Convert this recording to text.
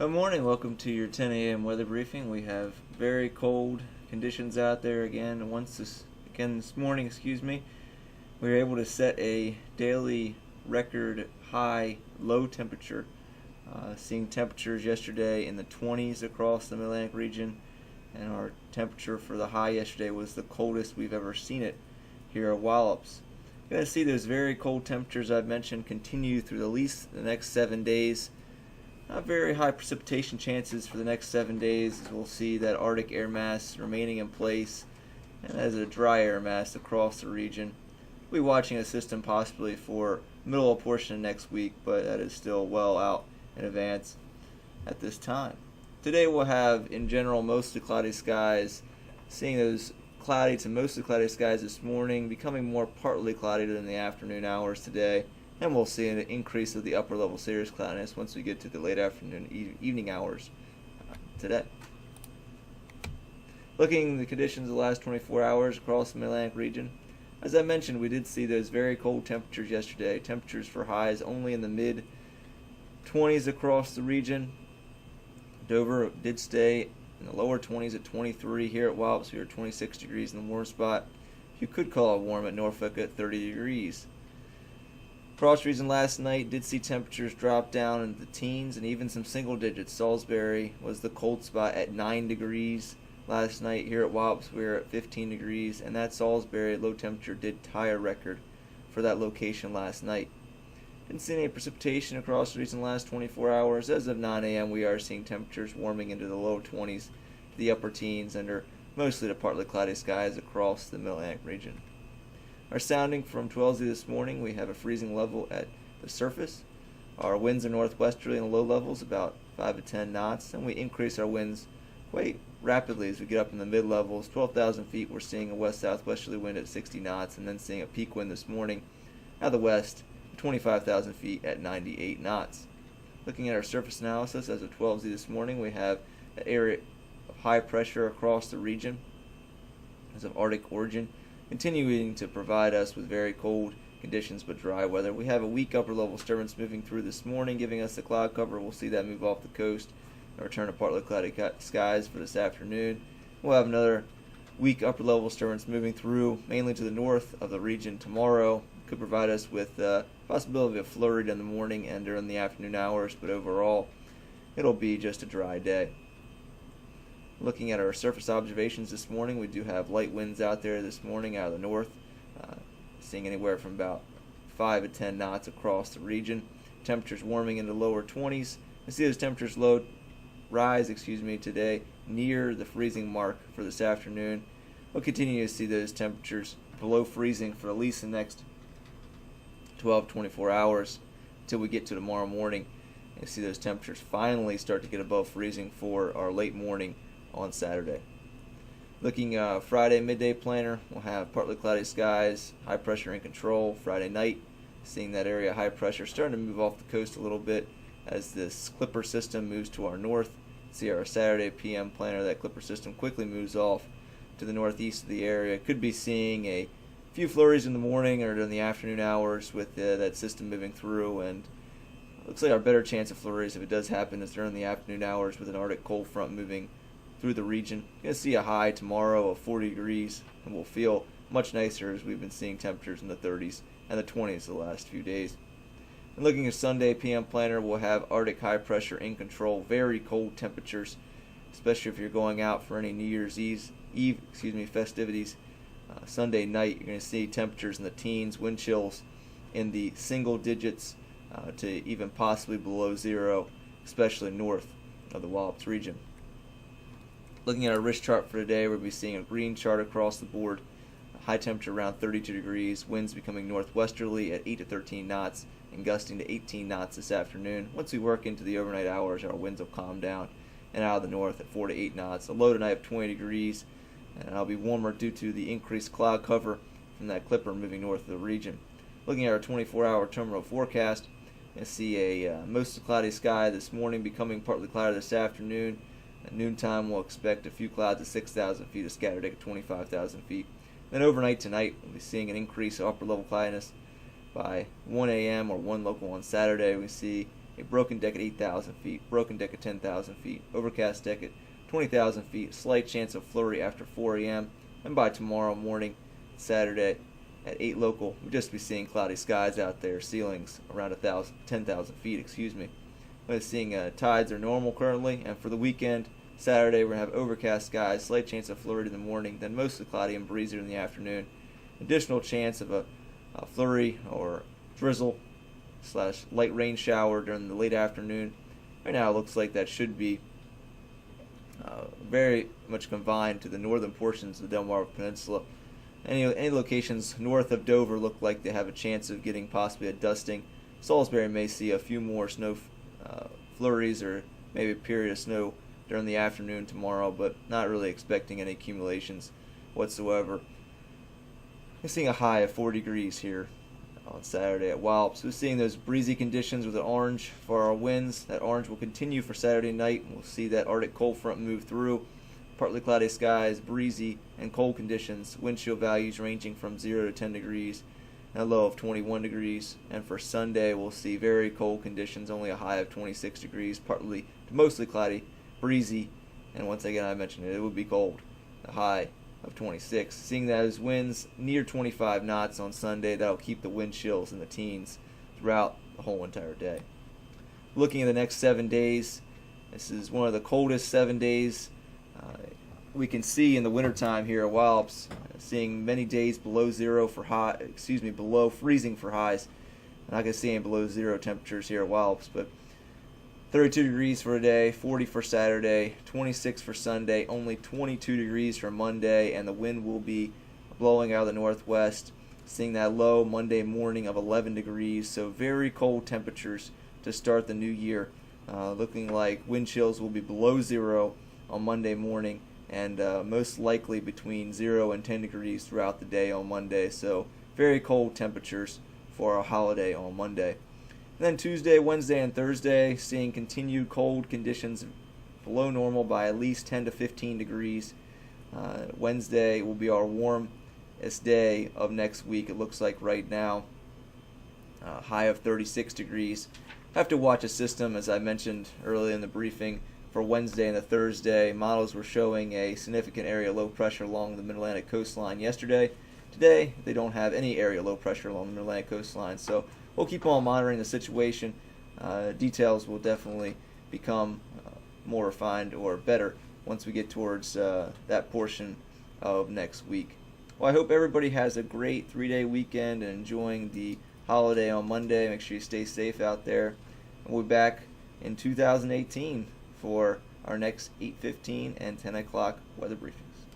Good morning. Welcome to your 10 a.m. weather briefing. We have very cold conditions out there again. This morning, we were able to set a daily record high low temperature. Seeing temperatures yesterday in the 20s across the Mid-Atlantic region, and our temperature for the high yesterday was the coldest we've ever seen it here at Wallops. You're going to see those very cold temperatures I've mentioned continue through at least the next 7 days. Not very high precipitation chances for the next 7 days, as we'll see that Arctic air mass remaining in place, and as a dry air mass across the region. We'll be watching a system possibly for middle portion of next week, but that is still well out in advance at this time. Today we'll have, in general, mostly cloudy skies, seeing those cloudy to mostly cloudy skies this morning, becoming more partly cloudy in the afternoon hours today. And we'll see an increase of the upper level cirrus cloudiness once we get to the late afternoon, evening hours today. Looking at the conditions of the last 24 hours across the Mid-Atlantic region, as I mentioned, we did see those very cold temperatures yesterday. Temperatures for highs only in the mid-20s across the region. Dover did stay in the lower 20s at 23. Here at Wallops, we were 26 degrees in the warm spot. You could call it warm at Norfolk at 30 degrees. Across region last night did see temperatures drop down into the teens and even some single digits. Salisbury was the cold spot at 9 degrees last night. Here at Wallops we were at 15 degrees, and that Salisbury low temperature did tie a record for that location last night. Didn't see any precipitation across the region the last 24 hours. As of 9 a.m. we are seeing temperatures warming into the low 20s to the upper teens under mostly the partly cloudy skies across the Mid-Atlantic region. Our sounding from 12Z this morning, we have a freezing level at the surface. Our winds are northwesterly in the low levels, about 5 to 10 knots, and we increase our winds quite rapidly as we get up in the mid levels. 12,000 feet, we're seeing a west-southwesterly wind at 60 knots, and then seeing a peak wind this morning out of the west, 25,000 feet at 98 knots. Looking at our surface analysis as of 12Z this morning, we have an area of high pressure across the region as of Arctic origin, continuing to provide us with very cold conditions but dry weather. We have a weak upper level disturbance moving through this morning, giving us the cloud cover. We'll see that move off the coast and return to partly cloudy skies for this afternoon. We'll have another weak upper level disturbance moving through mainly to the north of the region tomorrow. Could provide us with the possibility of a flurry in the morning and during the afternoon hours, but overall it'll be just a dry day. Looking at our surface observations this morning, we do have light winds out there this morning out of the north, seeing anywhere from about 5 to 10 knots across the region. Temperatures warming into lower 20s. I see those temperatures rise today near the freezing mark for this afternoon. We'll continue to see those temperatures below freezing for at least the next 12-24 hours until we get to tomorrow morning and see those temperatures finally start to get above freezing for our late morning on Saturday. Looking Friday midday planner, we'll have partly cloudy skies, high pressure in control. Friday night, seeing that area high pressure starting to move off the coast a little bit as this Clipper system moves to our north. See our Saturday PM planner, that Clipper system quickly moves off to the northeast of the area. Could be seeing a few flurries in the morning or in the afternoon hours with that system moving through, and looks like our better chance of flurries if it does happen is during the afternoon hours with an Arctic cold front moving through the region. You're going to see a high tomorrow of 40 degrees, and we'll feel much nicer as we've been seeing temperatures in the 30s and the 20s the last few days. And looking at Sunday PM planner, we'll have Arctic high pressure in control, very cold temperatures, especially if you're going out for any New Year's Eve festivities. Sunday night, you're going to see temperatures in the teens, wind chills in the single digits to even possibly below zero, especially north of the Wallops region. Looking at our risk chart for today, we'll be seeing a green chart across the board. High temperature around 32 degrees, winds becoming northwesterly at 8 to 13 knots and gusting to 18 knots this afternoon. Once we work into the overnight hours, our winds will calm down and out of the north at 4 to 8 knots. A low tonight of 20 degrees, and it'll be warmer due to the increased cloud cover from that Clipper moving north of the region. Looking at our 24-hour terminal forecast, you see a mostly cloudy sky this morning, becoming partly cloudy this afternoon. At noontime, we'll expect a few clouds at 6,000 feet, a scattered at 25,000 feet. Then overnight tonight, we'll be seeing an increase of upper level cloudiness. By 1 a.m. or 1 local on Saturday, we see a broken deck at 8,000 feet, broken deck at 10,000 feet, overcast deck at 20,000 feet, slight chance of flurry after 4 a.m., and by tomorrow morning, Saturday, at 8 local, we'll just be seeing cloudy skies out there, ceilings around 10,000 feet, excuse me. We're seeing tides are normal currently, and for the weekend, Saturday, we're going to have overcast skies, slight chance of flurry in the morning, then mostly cloudy and breezy in the afternoon. Additional chance of a flurry or drizzle / light rain shower during the late afternoon. Right now, it looks like that should be very much confined to the northern portions of the Delmarva Peninsula. Any locations north of Dover look like they have a chance of getting possibly a dusting. Salisbury may see a few more snow flurries or maybe a period of snow during the afternoon tomorrow, but not really expecting any accumulations whatsoever. We're seeing a high of 4 degrees here on Saturday at Wallops. We're seeing those breezy conditions with an orange for our winds. That orange will continue for Saturday night. We'll see that Arctic cold front move through. Partly cloudy skies, breezy, and cold conditions. Wind chill values ranging from 0 to 10 degrees and a low of 21 degrees. And for Sunday, we'll see very cold conditions, only a high of 26 degrees, partly to mostly cloudy, breezy, and once again, I mentioned it would be cold. A high of 26. Seeing those winds near 25 knots on Sunday, that'll keep the wind chills in the teens throughout the whole entire day. Looking at the next 7 days, this is one of the coldest 7 days we can see in the wintertime here at Wallops, seeing many days below below freezing for highs. I'm not going to see any below zero temperatures here at Wallops, but 32 degrees for a day, 40 for Saturday, 26 for Sunday, only 22 degrees for Monday, and the wind will be blowing out of the northwest. Seeing that low Monday morning of 11 degrees, so very cold temperatures to start the new year. Looking like wind chills will be below zero on Monday morning, and most likely between 0 and 10 degrees throughout the day on Monday. So very cold temperatures for a holiday on Monday. And then Tuesday, Wednesday, and Thursday, seeing continued cold conditions below normal by at least 10 to 15 degrees. Wednesday will be our warmest day of next week, it looks like right now. High of 36 degrees. Have to watch a system, as I mentioned earlier in the briefing, for Wednesday and the Thursday. Models were showing a significant area of low pressure along the Mid-Atlantic coastline yesterday. Today, they don't have any area of low pressure along the Mid-Atlantic coastline, so we'll keep on monitoring the situation. Details will definitely become more refined or better once we get towards that portion of next week. Well, I hope everybody has a great 3-day weekend and enjoying the holiday on Monday. Make sure you stay safe out there. And we'll be back in 2018 for our next 8:15 and 10 o'clock weather briefings.